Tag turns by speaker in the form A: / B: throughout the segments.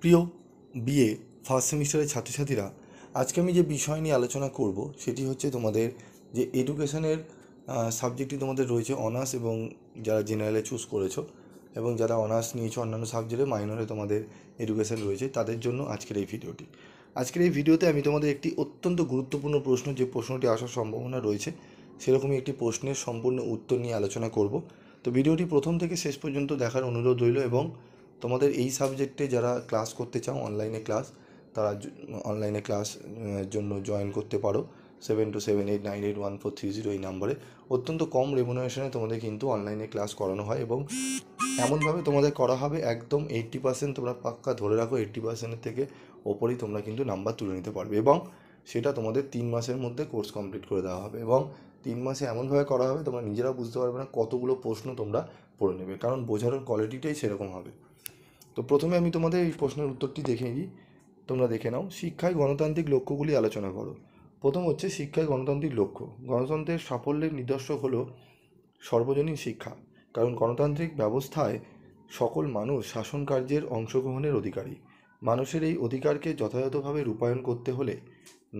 A: প্রিয় BA first সেমিস্টারের ছাত্রছাত্রীরা, আজকে আমি যে বিষয় নিয়ে আলোচনা করব সেটি হচ্ছে তোমাদের যে এডুকেশনের সাবজেক্টটি তোমাদের রয়েছে অনার্স, এবং যারা জেনারেলে চুজ করেছো এবং যারা অনার্স নিয়েছো অন্যান্য সাবজেক্টে মাইনরে তোমাদের এডুকেশন রয়েছে তাদের জন্য আজকের এই ভিডিওটি। আজকের এই ভিডিওতে আমি তোমাদের একটি অত্যন্ত গুরুত্বপূর্ণ প্রশ্ন, যে প্রশ্নটি আসার সম্ভাবনা রয়েছে সেরকমই একটি প্রশ্নের সম্পূর্ণ উত্তর নিয়ে আলোচনা করব। তো ভিডিওটি প্রথম থেকে শেষ পর্যন্ত দেখার অনুরোধ রইল, এবং তোমাদের এই সাবজেক্টে যারা ক্লাস করতে চাও অনলাইনে ক্লাস, তারা অনলাইনে ক্লাস জন্য জয়েন করতে পারো 7278981430 এই নাম্বারে। অত্যন্ত কম রেমুনারেশনে তোমাদের কিন্তু অনলাইনে ক্লাস করানো হয়, এবং এমনভাবে তোমাদের করা হবে একদম 80%, তোমরা পাক্কা ধরে রাখো 80%-এর থেকে ওপরেই তোমরা কিন্তু নাম্বার তুলে নিতে পারবে, এবং সেটা তোমাদের 3 মাসের মধ্যে কোর্স কমপ্লিট করে দেওয়া হবে। এবং 3 মাসে এমনভাবে করা হবে তোমরা নিজেরা বুঝতে পারবে না কতগুলো প্রশ্ন তোমরা পড়ে নেবে, কারণ বোঝানোর কোয়ালিটিটাই সেরকম হবে। তো প্রথমে আমি তোমাদের এই প্রশ্নের উত্তরটি দেখে নিই, তোমরা দেখে নাও। শিক্ষায় গণতান্ত্রিক লক্ষ্যগুলি আলোচনা করো। প্রথম হচ্ছে শিক্ষায় গণতান্ত্রিক লক্ষ্য। গণতন্ত্রের সাফল্যের নিদর্শক হলো সর্বজনীন শিক্ষা, কারণ গণতান্ত্রিক ব্যবস্থায় সকল মানুষ শাসন কার্যের অংশগ্রহণের অধিকারী। মানুষের এই অধিকারকে যথাযথভাবে রূপায়ণ করতে হলে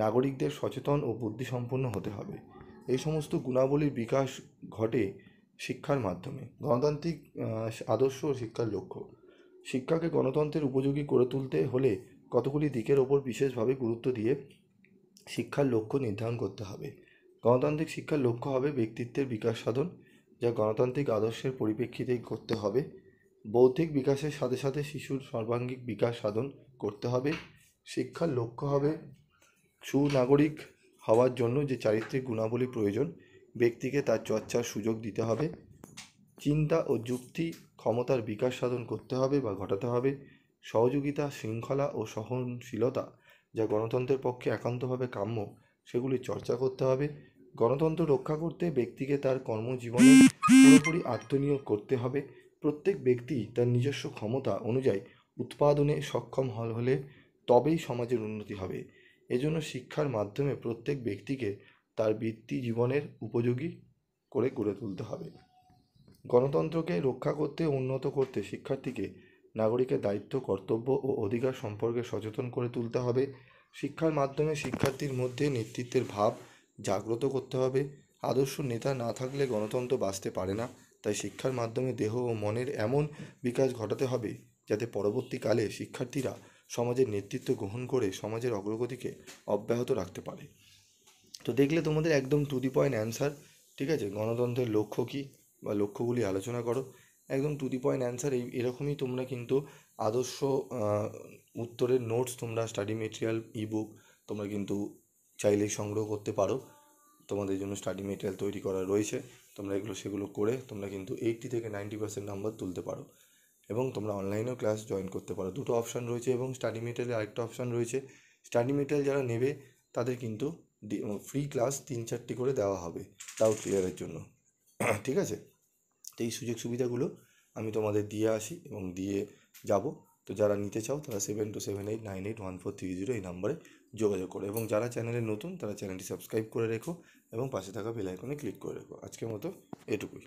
A: নাগরিকদের সচেতন ও বুদ্ধিসম্পন্ন হতে হবে। এই সমস্ত গুণাবলীর বিকাশ ঘটে শিক্ষার মাধ্যমে। গণতান্ত্রিক আদর্শ ও শিক্ষার লক্ষ্য। শিক্ষাকে গণতন্ত্রের উপযোগী করে তুলতে হলে কতগুলি দিকের ওপর বিশেষভাবে গুরুত্ব দিয়ে শিক্ষার লক্ষ্য নির্ধারণ করতে হবে। গণতান্ত্রিক শিক্ষার লক্ষ্য হবে ব্যক্তিত্বের বিকাশ সাধন, যা গণতান্ত্রিক আদর্শের পরিপ্রেক্ষিতেই করতে হবে। বৌদ্ধিক বিকাশের সাথে সাথে শিশুর সর্বাঙ্গীন বিকাশ সাধন করতে হবে। শিক্ষার লক্ষ্য হবে সুনাগরিক হওয়ার জন্য যে চারিত্রিক গুণাবলী প্রয়োজন, ব্যক্তিকে তার চর্চার সুযোগ দিতে হবে। চিন্তা ও যুক্তি ক্ষমতার বিকাশ সাধন করতে হবে বা ঘটাতে হবে। সহযোগিতা, শৃঙ্খলা ও সহনশীলতা, যা গণতন্ত্রের পক্ষে একান্তভাবে কাম্য, সেগুলি চর্চা করতে হবে। গণতন্ত্র রক্ষা করতে ব্যক্তিকে তার কর্মজীবনে পুরোপুরি আত্মনিয়োগ করতে হবে। প্রত্যেক ব্যক্তি তার নিজস্ব ক্ষমতা অনুযায়ী উৎপাদনে সক্ষম হলে তবেই সমাজের উন্নতি হবে। এজন্য শিক্ষার মাধ্যমে প্রত্যেক ব্যক্তিকে তার বৃত্তি জীবনের উপযোগী করে গড়ে তুলতে হবে। গণতন্ত্রকে রক্ষা করতে ও উন্নত করতে শিক্ষার্থীকে নাগরিকের দায়িত্ব, কর্তব্য ও অধিকার সম্পর্কে সচেতন করে তুলতে হবে। শিক্ষার মাধ্যমে শিক্ষার্থীর মধ্যে নেতৃত্বের ভাব জাগ্রত করতে হবে। আদর্শ নেতা না থাকলে গণতন্ত্র বাঁচতে পারে না, তাই শিক্ষার মাধ্যমে দেহ ও মনের এমন বিকাশ ঘটাতে হবে যাতে পরবর্তীকালে শিক্ষার্থীরা সমাজের নেতৃত্ব গ্রহণ করে সমাজের অগ্রগতিকে অব্যাহত রাখতে পারে। তো দেখলে তোমাদের একদম টু দি পয়েন্ট অ্যান্সার, ঠিক আছে? গণতন্ত্রের লক্ষ্য কী বা লক্ষ্যগুলি আলোচনা করো, একদম টু দি পয়েন্ট অ্যান্সার। এরকমই তোমরা কিন্তু আদর্শ উত্তরের নোটস, তোমরা স্টাডি মেটেরিয়াল, ইবুক তোমরা কিন্তু চাইলেই সংগ্রহ করতে পারো। তোমাদের জন্য স্টাডি মেটেরিয়াল তৈরি করা রয়েছে, তোমরা সেগুলো করে তোমরা কিন্তু 80 থেকে 90% নাম্বার তুলতে পারো, এবং তোমরা অনলাইনেও ক্লাস জয়েন করতে পারো। দুটো অপশান রয়েছে, এবং স্টাডি মেটেরিয়ালের আরেকটা অপশান রয়েছে। স্টাডি মেটেরিয়াল যারা নেবে তাদের কিন্তু ফ্রি ক্লাস 3-4টি করে দেওয়া হবে ডাউট ক্লিয়ারের জন্য, ঠিক আছে? তো এই সুযোগ সুবিধাগুলো আমি তোমাদের দিয়ে আসি এবং দিয়ে যাব। তো যারা নিতে চাও তারা 7278981430 এই নাম্বারে যোগাযোগ করো, এবং যারা চ্যানেলে নতুন তারা চ্যানেলটি সাবস্ক্রাইব করে রেখো এবং পাশে থাকা বেল আইকনে ক্লিক করে রেখো। আজকের মতো এটুকুই।